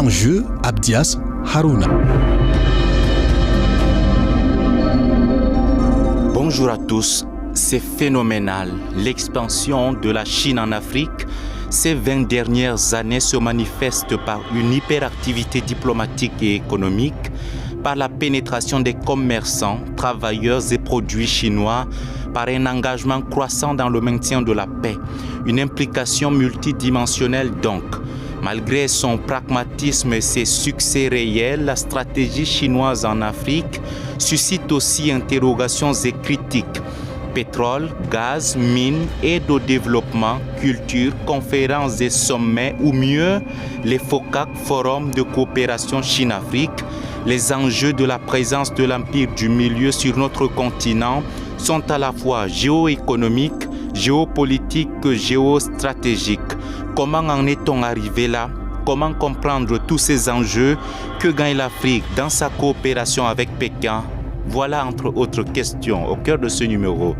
enjeu, Abdias Harouna. Bonjour à tous, c'est phénoménal. L'expansion de la Chine en Afrique, ces 20 dernières années se manifeste par une hyperactivité diplomatique et économique, par la pénétration des commerçants, travailleurs et produits chinois, par un engagement croissant dans le maintien de la paix, une implication multidimensionnelle donc. Malgré son pragmatisme et ses succès réels, la stratégie chinoise en Afrique suscite aussi interrogations et critiques. Pétrole, gaz, mines, aide au développement, culture, conférences et sommets, ou mieux, les FOCAC, Forum de coopération Chine-Afrique, les enjeux de la présence de l'Empire du Milieu sur notre continent sont à la fois géoéconomiques, géopolitiques, géostratégiques. Comment en est-on arrivé là? Comment comprendre tous ces enjeux? Que gagne l'Afrique dans sa coopération avec Pékin? Voilà entre autres questions au cœur de ce numéro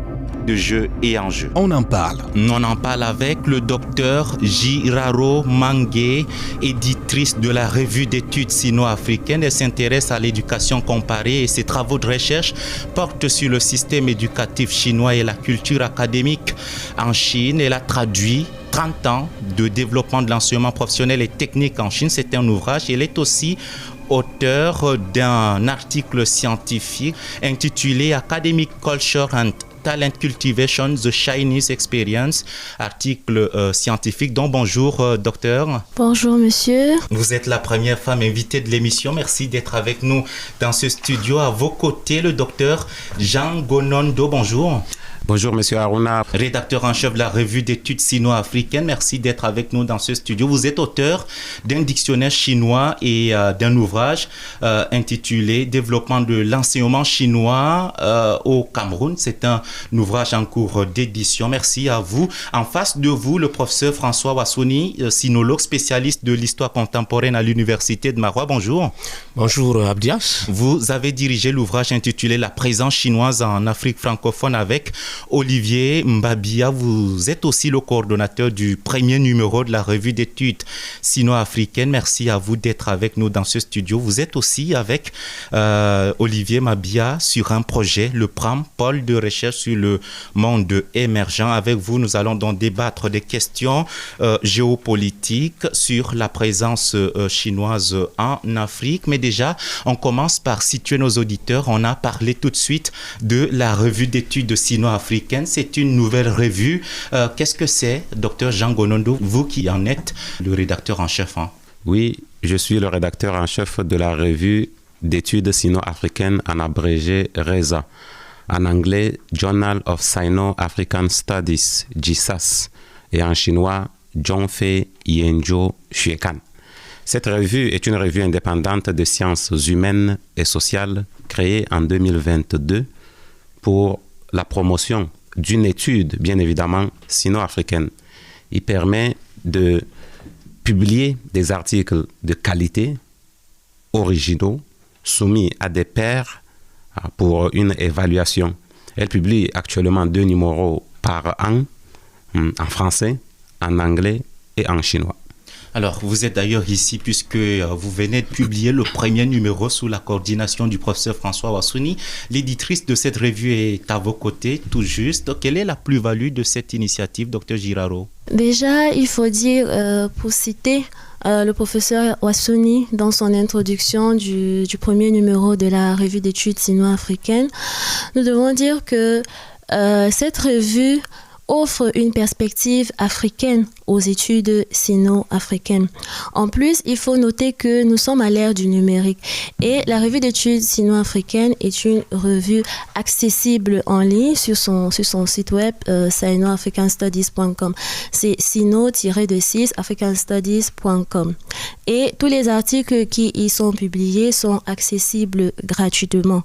de Jeux et Enjeux. On en parle avec le docteur Jiraro Mangué, éditrice de la revue d'études sino-africaines. Elle s'intéresse à l'éducation comparée et ses travaux de recherche portent sur le système éducatif chinois et la culture académique en Chine. Elle a traduit 30 ans de développement de l'enseignement professionnel et technique en Chine. C'est un ouvrage. Elle est aussi auteur d'un article scientifique intitulé Academic Culture and Talent Cultivation, The Chinese Experience, article scientifique. Donc bonjour docteur. Bonjour monsieur. Vous êtes la première femme invitée de l'émission. Merci d'être avec nous dans ce studio. À vos côtés, le docteur Jean Gonondo. Bonjour. Bonjour, monsieur Harouna. Rédacteur en chef de la revue d'études sino-africaines. Merci d'être avec nous dans ce studio. Vous êtes auteur d'un dictionnaire chinois et d'un ouvrage intitulé Développement de l'enseignement chinois au Cameroun. C'est un ouvrage en cours d'édition. Merci à vous. En face de vous, le professeur François Wassoni, sinologue spécialiste de l'histoire contemporaine à l'université de Marois. Bonjour. Bonjour, Abdias. Vous avez dirigé l'ouvrage intitulé La présence chinoise en Afrique francophone avec Olivier Mbabia. Vous êtes aussi le coordonnateur du premier numéro de la revue d'études sino-africaines. Merci à vous d'être avec nous dans ce studio. Vous êtes aussi avec Olivier Mbabia sur un projet, le PRAM, pôle de recherche sur le monde émergent. Avec vous, nous allons donc débattre des questions géopolitiques sur la présence chinoise en Afrique. Mais déjà, on commence par situer nos auditeurs. On a parlé tout de suite de la revue d'études sino-africaines. C'est une nouvelle revue. Qu'est-ce que c'est, docteur Jean Gonondo, vous qui en êtes le rédacteur en chef? Oui, je suis le rédacteur en chef de la revue d'études sino-africaines, en abrégé RESA. En anglais, Journal of Sino-African Studies, JSAS, et en chinois, Zhongfei Yanzhou Xuekan. Cette revue est une revue indépendante de sciences humaines et sociales créée en 2022 pour la promotion d'une étude, bien évidemment, sino-africaine. Il permet de publier des articles de qualité, originaux, soumis à des pairs pour une évaluation. Elle publie actuellement 2 numéros par an, en français, en anglais et en chinois. Alors, vous êtes d'ailleurs ici puisque vous venez de publier le premier numéro sous la coordination du professeur François Wassoni. L'éditrice de cette revue est à vos côtés, tout juste. Quelle est la plus-value de cette initiative, docteur Jiraro? Déjà, il faut dire, pour citer le professeur Wassoni dans son introduction du premier numéro de la revue d'études sino-africaines, nous devons dire que cette revue offre une perspective africaine aux études sino-africaines. En plus, il faut noter que nous sommes à l'ère du numérique et la revue d'études sino-africaines est une revue accessible en ligne sur son site web sino-africanstudies.com. C'est sino-6 africanstudies.com. Et tous les articles qui y sont publiés sont accessibles gratuitement.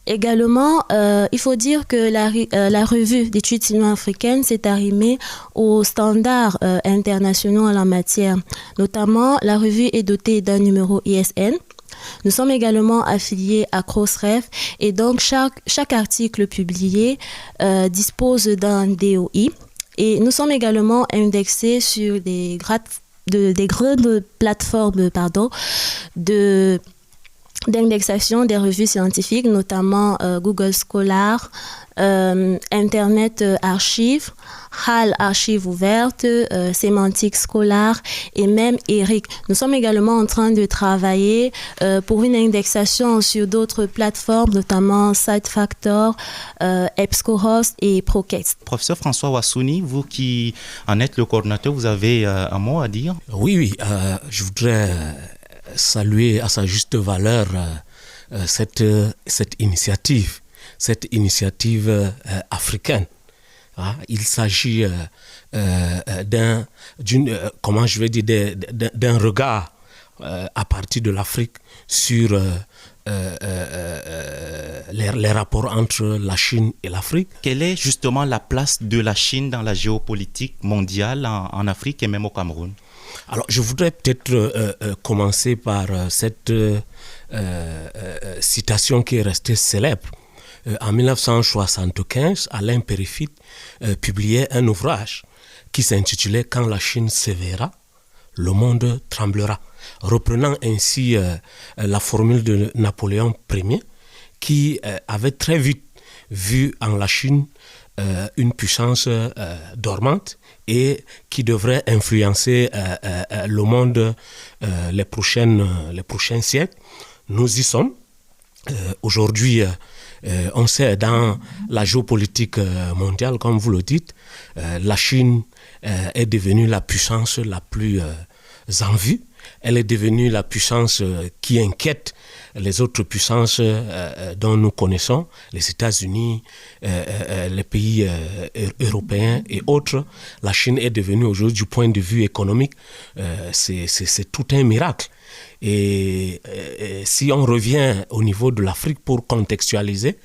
Également, il faut dire que la revue d'études sino-africaines s'est arrimée aux standards internationaux en la matière. Notamment, la revue est dotée d'un numéro ISN. Nous sommes également affiliés à Crossref et donc chaque article publié dispose d'un DOI. Et nous sommes également indexés sur des des grandes plateformes d'indexation des revues scientifiques, notamment Google Scholar, Internet Archive, HAL Archive ouverte, Sémantique Scholar et même ERIC. Nous sommes également en train de travailler pour une indexation sur d'autres plateformes, notamment SiteFactor, EBSCOhost et Procast. Professeur François Ouassouni, vous qui en êtes le coordinateur, vous avez un mot à dire? Oui, je voudrais saluer à sa juste valeur cette initiative africaine. Il s'agit d'un regard à partir de l'Afrique sur les rapports entre la Chine et l'Afrique. Quelle est justement la place de la Chine dans la géopolitique mondiale en Afrique et même au Cameroun? Alors, je voudrais peut-être commencer par cette citation qui est restée célèbre. En 1975, Alain Périphite publiait un ouvrage qui s'intitulait « Quand la Chine s'éveillera, le monde tremblera », reprenant ainsi la formule de Napoléon Ier qui avait très vite vu en la Chine une puissance dormante et qui devrait influencer le monde les prochains siècles. Nous y sommes. Aujourd'hui, on sait dans la géopolitique mondiale, comme vous le dites, la Chine est devenue la puissance la plus en vue. Elle est devenue la puissance qui inquiète les autres puissances dont nous connaissons, les États-Unis, les pays européens et autres. La Chine est devenue aujourd'hui, du point de vue économique, c'est tout un miracle. Et si on revient au niveau de l'Afrique pour contextualiser,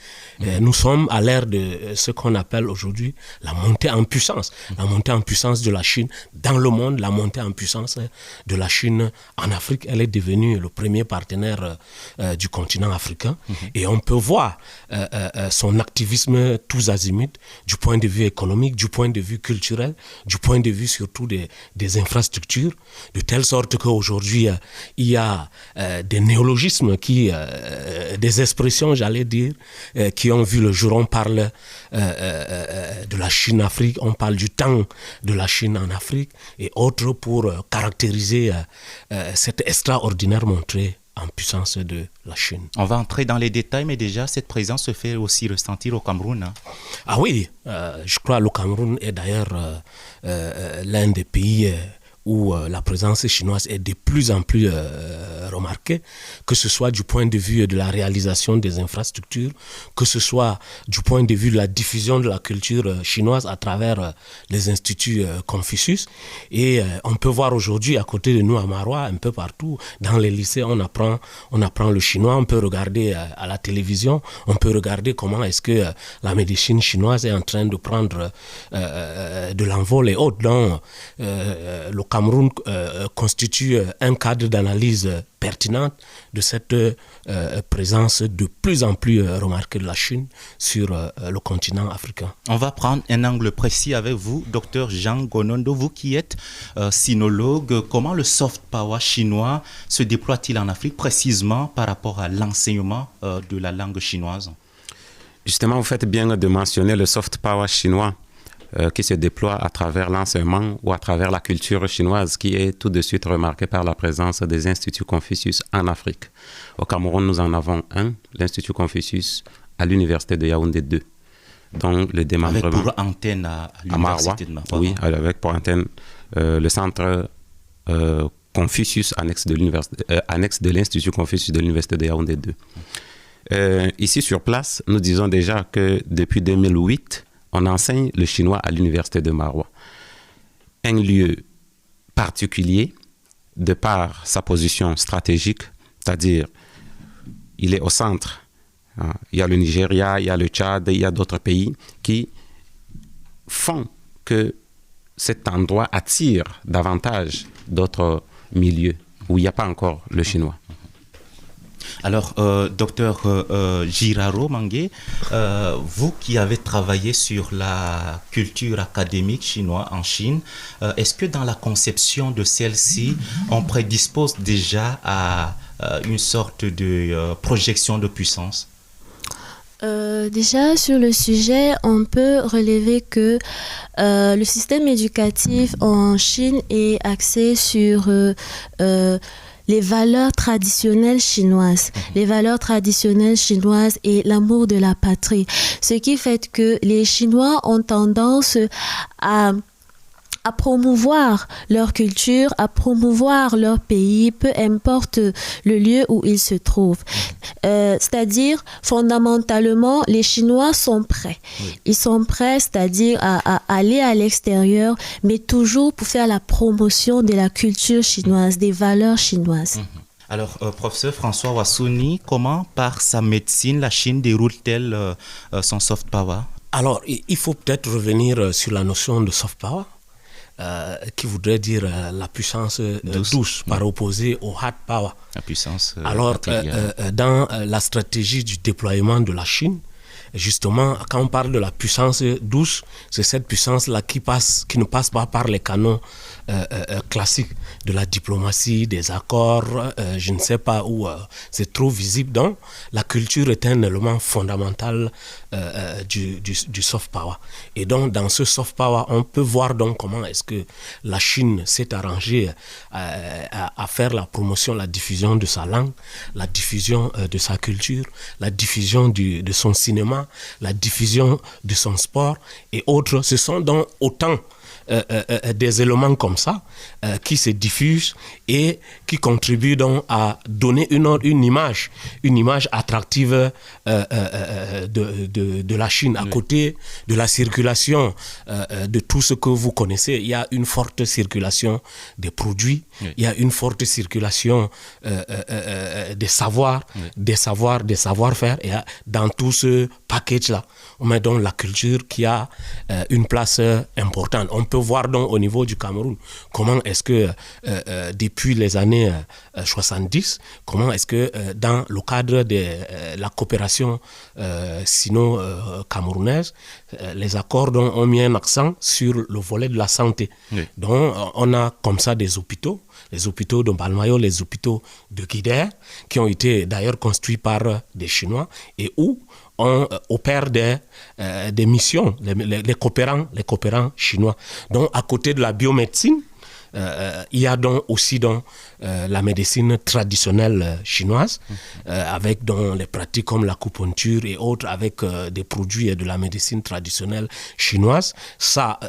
nous sommes à l'ère de ce qu'on appelle aujourd'hui la montée en puissance. La montée en puissance de la Chine dans le monde, la montée en puissance de la Chine en Afrique. Elle est devenue le premier partenaire du continent africain. Et on peut voir son activisme tous azimuts du point de vue économique, du point de vue culturel, du point de vue surtout des infrastructures, de telle sorte qu'aujourd'hui, il y a des néologismes, des expressions, j'allais dire, qui ont vu le jour. On parle de la Chine-Afrique, on parle du temps de la Chine en Afrique et autres pour caractériser cette extraordinaire montée en puissance de la Chine. On va entrer dans les détails, mais déjà, cette présence se fait aussi ressentir au Cameroun. Hein? Ah oui, je crois que le Cameroun est d'ailleurs l'un des pays où la présence chinoise est de plus en plus remarquée, que ce soit du point de vue de la réalisation des infrastructures, que ce soit du point de vue de la diffusion de la culture chinoise à travers les instituts Confucius. Et on peut voir aujourd'hui à côté de nous à Marois, un peu partout, dans les lycées, on apprend le chinois, on peut regarder à la télévision, on peut regarder comment est-ce que la médecine chinoise est en train de prendre de l'envol et autres. Donc, le Cameroun constitue un cadre d'analyse pertinente de cette présence de plus en plus remarquée de la Chine sur le continent africain. On va prendre un angle précis avec vous, Dr Jean Gonondo, vous qui êtes sinologue. Comment le soft power chinois se déploie-t-il en Afrique précisément par rapport à l'enseignement de la langue chinoise? Justement, vous faites bien de mentionner le soft power chinois qui se déploie à travers l'enseignement ou à travers la culture chinoise, qui est tout de suite remarquée par la présence des instituts Confucius en Afrique. Au Cameroun, nous en avons un, l'Institut Confucius à l'Université de Yaoundé 2. Donc, le démembrement... Avec pour antenne à l'Université de Marois. Oui, avec pour antenne le centre Confucius annexe de l'Institut Confucius de l'Université de Yaoundé 2. Ici, sur place, nous disons déjà que depuis 2008, on enseigne le chinois à l'Université de Marois. Un lieu particulier de par sa position stratégique, c'est-à-dire il est au centre. Il y a le Nigeria, il y a le Tchad, il y a d'autres pays qui font que cet endroit attire davantage d'autres milieux où il n'y a pas encore le chinois. Alors, docteur Giraro Mangué, vous qui avez travaillé sur la culture académique chinoise en Chine, est-ce que dans la conception de celle-ci, on prédispose déjà à une sorte de projection de puissance? Déjà sur le sujet, on peut relever que le système éducatif en Chine est axé sur les valeurs traditionnelles chinoises. Les valeurs traditionnelles chinoises et l'amour de la patrie. Ce qui fait que les Chinois ont tendance à promouvoir leur culture, à promouvoir leur pays, peu importe le lieu où ils se trouvent. C'est-à-dire, fondamentalement, les Chinois sont prêts. Ils sont prêts, c'est-à-dire à aller à l'extérieur, mais toujours pour faire la promotion de la culture chinoise, des valeurs chinoises. Alors, professeur François Wassouni, comment, par sa médecine, la Chine déroule-t-elle son soft power? Alors, il faut peut-être revenir sur la notion de soft power. Qui voudrait dire la puissance douce par opposé au hard power. La puissance Alors, dans la stratégie du déploiement de la Chine, justement, quand on parle de la puissance douce, c'est cette puissance-là qui ne passe pas par les canaux classiques de la diplomatie, des accords, je ne sais pas où, c'est trop visible. Donc, la culture est un élément fondamental du soft power. Et donc, dans ce soft power, on peut voir donc comment est-ce que la Chine s'est arrangée à faire la promotion, la diffusion de sa langue, la diffusion de sa culture, la diffusion de son cinéma, la diffusion de son sport et autres. Ce sont donc autant des éléments comme ça qui se diffusent et qui contribuent donc à donner une image attractive de la Chine. À côté de la circulation de tout ce que vous connaissez, il y a une forte circulation des produits, il y a une forte circulation des savoirs, des savoir-faire. Et dans tout ce package-là, on met donc la culture qui a une place importante. On peut voir donc au niveau du Cameroun comment est-ce que depuis les années 70, comment est-ce que dans le cadre de la coopération sino-camerounaise, les accords ont mis un accent sur le volet de la santé. Donc on a comme ça des hôpitaux, les hôpitaux de Balmayo, les hôpitaux de Guider, qui ont été d'ailleurs construits par des Chinois et où on opère des missions, les coopérants chinois. Donc, à côté de la biomédecine, il y a donc aussi la médecine traditionnelle chinoise, avec donc les pratiques comme l'acupuncture et autres, avec des produits de la médecine traditionnelle chinoise. Ça,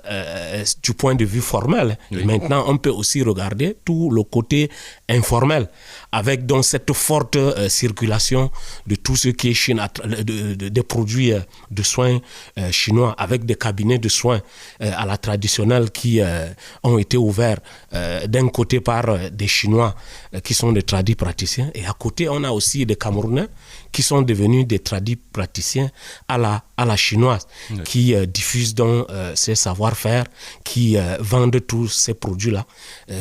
du point de vue formel. Et maintenant, on peut aussi regarder tout le côté informel, avec donc cette forte circulation de tout ce qui est Chine, des produits de soins chinois, avec des cabinets de soins à la traditionnelle qui ont été ouverts d'un côté par des Chinois qui sont des tradis praticiens, et à côté on a aussi des Camerounais qui sont devenus des tradis praticiens à la chinoise, qui diffusent donc ces savoir-faire, qui vendent tous ces produits-là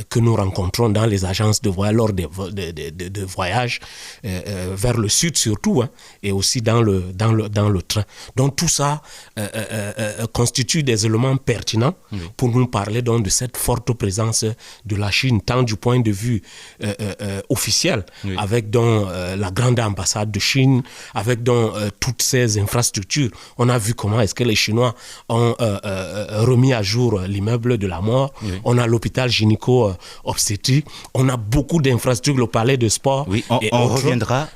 que nous rencontrons dans les agences de voyage, lors de voyages vers le sud surtout, et aussi dans le train. Donc tout ça constitue des éléments pertinents pour nous parler donc de cette forte présence de la Chine, tant du point de vue officiel, avec donc la grande ambassade de Chine, avec donc toutes ces infrastructures. On a vu comment est-ce que les Chinois ont remis à jour l'immeuble de la mort. On a l'hôpital gynéco-obstétrique. On a beaucoup d'infrastructures, le palais de sport. Oui, on reviendra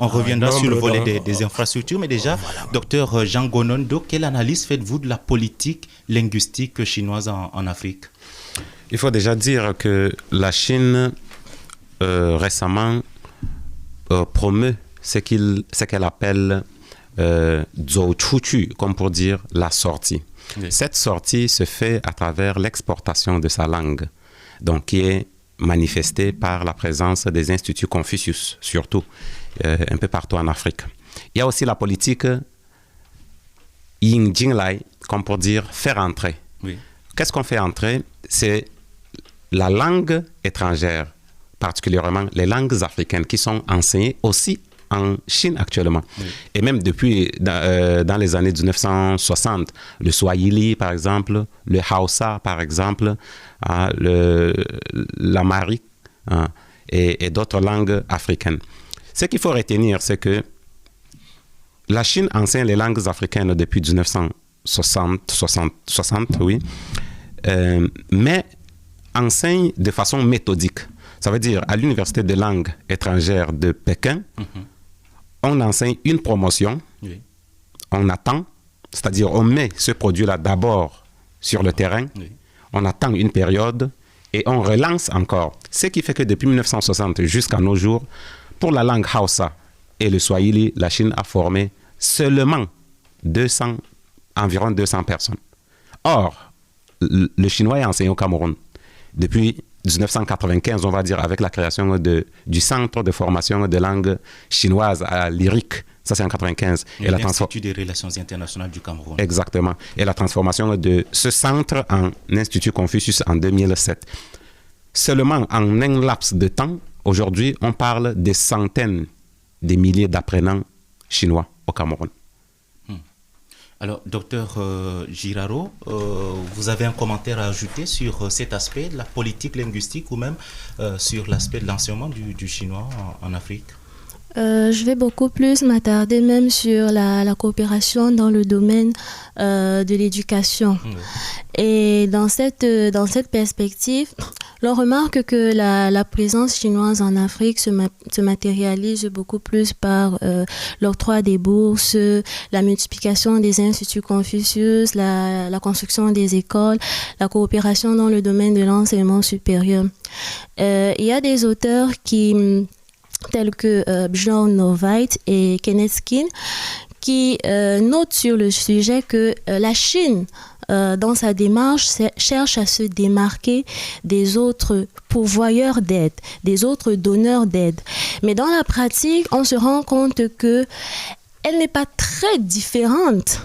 sur le volet des infrastructures. Mais déjà, docteur Jean Gonondo, quelle analyse faites-vous de la politique linguistique chinoise en Afrique? Il faut déjà dire que la Chine, récemment, promeut ce qu'elle appelle zhou chuqu, comme pour dire la sortie. Cette sortie se fait à travers l'exportation de sa langue, donc qui est manifestée par la présence des instituts Confucius, surtout un peu partout en Afrique. Il y a aussi la politique Yin Jinglai, comme pour dire faire entrer. Qu'est-ce qu'on fait entrer? C'est la langue étrangère, particulièrement les langues africaines qui sont enseignées aussi en Chine actuellement. Oui. Et même depuis, dans les années 1960, le Swahili, par exemple, le Hausa, par exemple, l'Amharique et d'autres langues africaines. Ce qu'il faut retenir, c'est que la Chine enseigne les langues africaines depuis 1960, oui, mais enseigne de façon méthodique. Ça veut dire, à l'Université des langues étrangères de Pékin, on enseigne une promotion, oui. On attend, c'est-à-dire on met ce produit-là d'abord sur le terrain, oui. On attend une période et on relance encore. Ce qui fait que depuis 1960 jusqu'à nos jours, pour la langue Hausa et le Swahili, la Chine a formé seulement environ 200 personnes. Or, le chinois est enseigné au Cameroun depuis 1995, on va dire, avec la création du Centre de formation de langue chinoise à l'IRIC. Ça, c'est en 1995. Et l'Institut des relations internationales du Cameroun. Exactement. Et la transformation de ce centre en Institut Confucius en 2007. Seulement en un laps de temps, aujourd'hui, on parle des centaines de milliers d'apprenants chinois au Cameroun. Alors, docteur Giraro, vous avez un commentaire à ajouter sur cet aspect de la politique linguistique ou même sur l'aspect de l'enseignement du chinois en Afrique? Je vais beaucoup plus m'attarder même sur la coopération dans le domaine de l'éducation. Et dans cette perspective, l'on remarque que la présence chinoise en Afrique se matérialise beaucoup plus par l'octroi des bourses, la multiplication des instituts Confucius, la construction des écoles, la coopération dans le domaine de l'enseignement supérieur. Il y a des auteurs tels que Bjorn Novite et Kenneth Skin, qui notent sur le sujet que la Chine, dans sa démarche, cherche à se démarquer des autres pourvoyeurs d'aide, des autres donneurs d'aide. Mais dans la pratique, on se rend compte qu'elle n'est pas très différente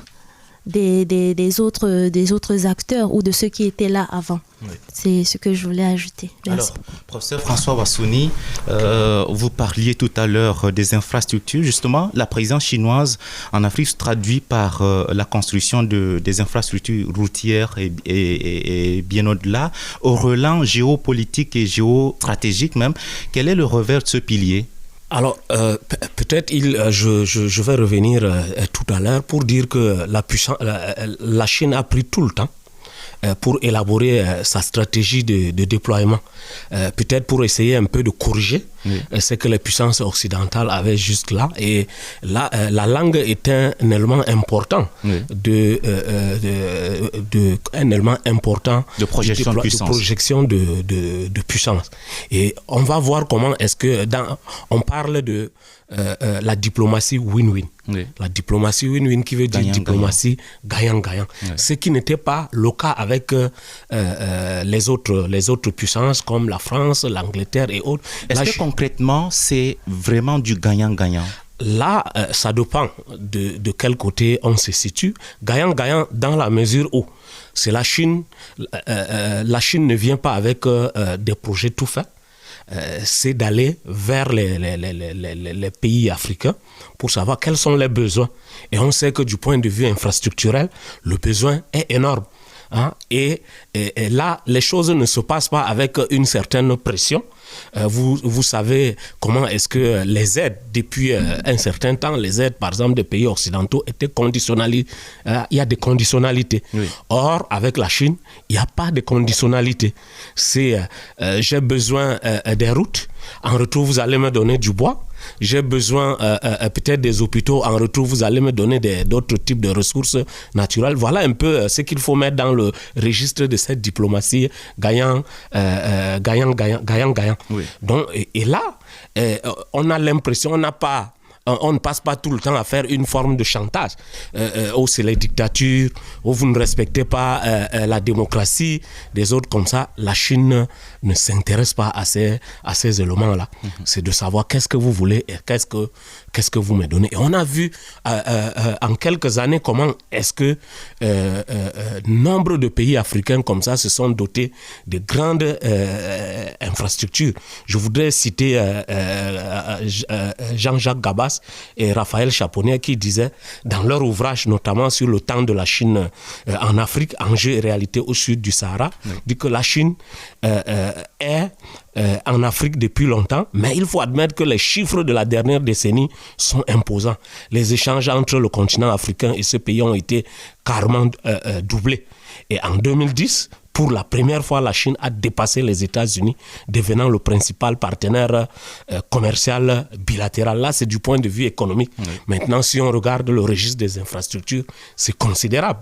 des autres acteurs ou de ceux qui étaient là avant. Oui. C'est ce que je voulais ajouter. Merci. Alors, professeur François Wassouni, vous parliez tout à l'heure des infrastructures. Justement, la présence chinoise en Afrique se traduit par la construction des infrastructures routières et bien au-delà. Au relent géopolitique et géostratégique même, quel est le revers de ce pilier? Alors, peut-être je vais revenir tout à l'heure pour dire que la Chine a pris tout le temps pour élaborer sa stratégie de déploiement. Peut-être pour essayer un peu de corriger ce que les puissances occidentales avaient jusque-là. Et là, la langue est un élément important un élément important de projection de puissance. De projection de puissance. Et on va voir comment est-ce que on parle de la diplomatie win-win. Oui. La diplomatie win-win qui veut dire diplomatie gagnant-gagnant. Oui. Ce qui n'était pas le cas avec les autres puissances comme la France, l'Angleterre et autres. Est-ce que concrètement, c'est vraiment du gagnant-gagnant? Là, ça dépend de quel côté on se situe. Gagnant-gagnant dans la mesure où c'est la Chine. La Chine ne vient pas avec des projets tout faits. C'est d'aller vers les pays africains pour savoir quels sont les besoins. Et on sait que du point de vue infrastructurel, le besoin est énorme. Hein? Et là, les choses ne se passent pas avec une certaine pression. Vous savez comment est-ce que les aides, depuis un certain temps, les aides, par exemple, des pays occidentaux étaient conditionnalisées. Il y a des conditionnalités. Oui. Or, avec la Chine, il n'y a pas de conditionnalité. C'est j'ai besoin des routes. En retour, vous allez me donner du bois. J'ai besoin peut-être des hôpitaux. En retour, vous allez me donner d'autres types de ressources naturelles. Voilà un peu ce qu'il faut mettre dans le registre de cette diplomatie gagnant. Oui. Donc, et là, on a l'impression, on ne passe pas tout le temps à faire une forme de chantage. Où c'est les dictatures, où vous ne respectez pas la démocratie, des autres comme ça. La Chine ne s'intéresse pas à ces éléments-là. C'est de savoir qu'est-ce que vous voulez et qu'est-ce que vous me donnez. Et on a vu en quelques années comment est-ce que nombre de pays africains comme ça se sont dotés de grandes infrastructures. Je voudrais citer Jean-Jacques Gabas, Dias et Raphaël Chaponnier qui disaient dans leur ouvrage, notamment sur le temps de la Chine en Afrique, enjeux et réalité au sud du Sahara, dit que la Chine est en Afrique depuis longtemps, mais il faut admettre que les chiffres de la dernière décennie sont imposants. Les échanges entre le continent africain et ce pays ont été carrément doublés. Et en 2010, pour la première fois, la Chine a dépassé les États-Unis, devenant le principal partenaire commercial bilatéral. Là, c'est du point de vue économique. Oui. Maintenant, si on regarde le registre des infrastructures, c'est considérable.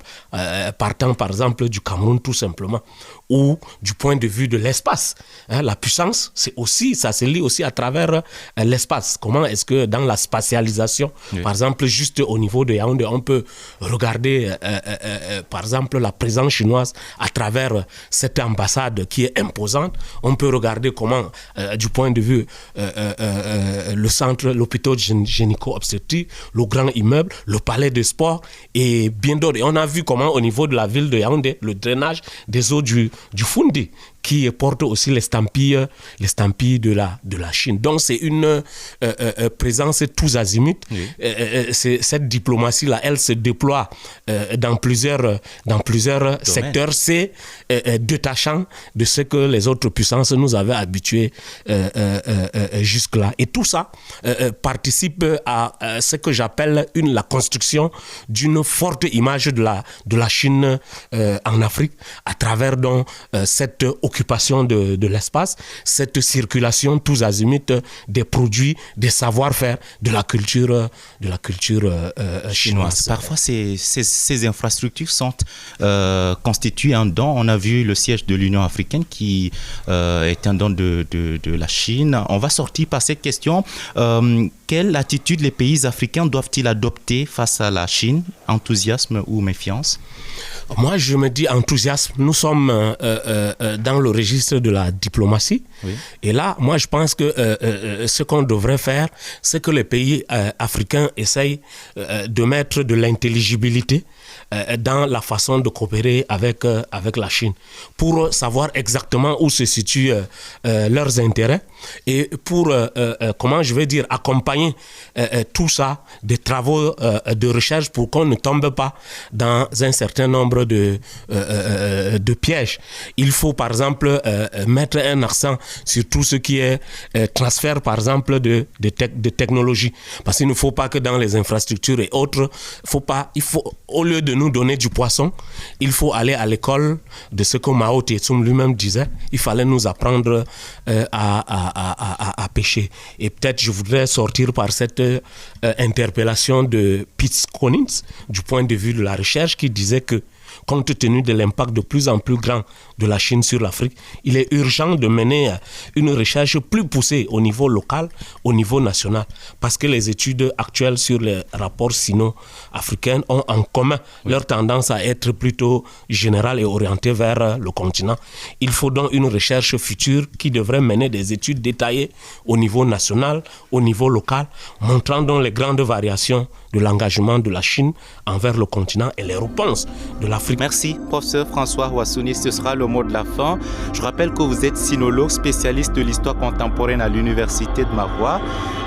Partant, par exemple, du Cameroun, tout simplement, ou du point de vue de l'espace. La puissance, ça se lie aussi à travers l'espace. Comment est-ce que dans la spatialisation, oui. Par exemple, juste au niveau de Yaoundé, on peut regarder, par exemple, la présence chinoise à travers cette ambassade qui est imposante. On peut regarder comment, du point de vue le centre, l'hôpital gynéco-obstétrique, le grand immeuble, le palais de sport et bien d'autres. Et on a vu comment au niveau de la ville de Yaoundé, le drainage des eaux du Fundi, qui porte aussi l'estampille de la Chine. Donc c'est une présence tous azimuts. Oui. Cette diplomatie-là, elle se déploie dans plusieurs secteurs. C'est détachant de ce que les autres puissances nous avaient habitués jusque-là. Et tout ça participe à ce que j'appelle la construction d'une forte image de la Chine en Afrique à travers donc cette occupation de l'espace, cette circulation tous azimuts des produits, des savoir-faire, de la culture chinoise. Parfois, ces infrastructures sont constituées en don. On a vu le siège de l'Union africaine qui est un don de la Chine. On va sortir par cette question. Quelle attitude les pays africains doivent-ils adopter face à la Chine? Enthousiasme ou méfiance? Moi, je me dis enthousiasme. Nous sommes dans le registre de la diplomatie. Oui. Et là, moi, je pense que ce qu'on devrait faire, c'est que les pays africains essayent de mettre de l'intelligibilité dans la façon de coopérer avec la Chine pour savoir exactement où se situent leurs intérêts et pour, accompagner tout ça, des travaux de recherche pour qu'on ne tombe pas dans un certain nombre de pièges. Il faut, par exemple, mettre un accent sur tout ce qui est transfert, par exemple, de technologie. Parce qu'il ne faut pas que dans les infrastructures et autres, il faut, au lieu de nous donner du poisson, il faut aller à l'école de ce que Mao Tse-tung lui-même disait. Il fallait nous apprendre à pêcher. Et peut-être je voudrais sortir par cette interpellation de Pete Collins, du point de vue de la recherche, qui disait que compte tenu de l'impact de plus en plus grand de la Chine sur l'Afrique, il est urgent de mener une recherche plus poussée au niveau local, au niveau national, parce que les études actuelles sur les rapports sino-africains ont en commun leur tendance à être plutôt générale et orientée vers le continent. Il faut donc une recherche future qui devrait mener des études détaillées au niveau national, au niveau local, montrant donc les grandes variations de l'engagement de la Chine envers le continent et les réponses de l'Afrique. Merci, professeur François Ouassouni. Ce sera le mot de la fin. Je rappelle que vous êtes sinologue, spécialiste de l'histoire contemporaine à l'Université de Maroua.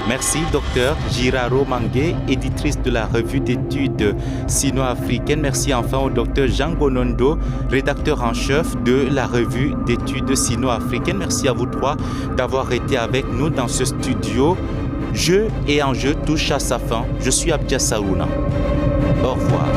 Merci, docteur Giraro Mangué, éditrice de la revue d'études sino-africaines. Merci enfin au docteur Jean Gonondo, rédacteur en chef de la revue d'études sino-africaines. Merci à vous trois d'avoir été avec nous dans ce studio. Jeu et enjeu touche à sa fin. Je suis Abdias Saouna. Au revoir.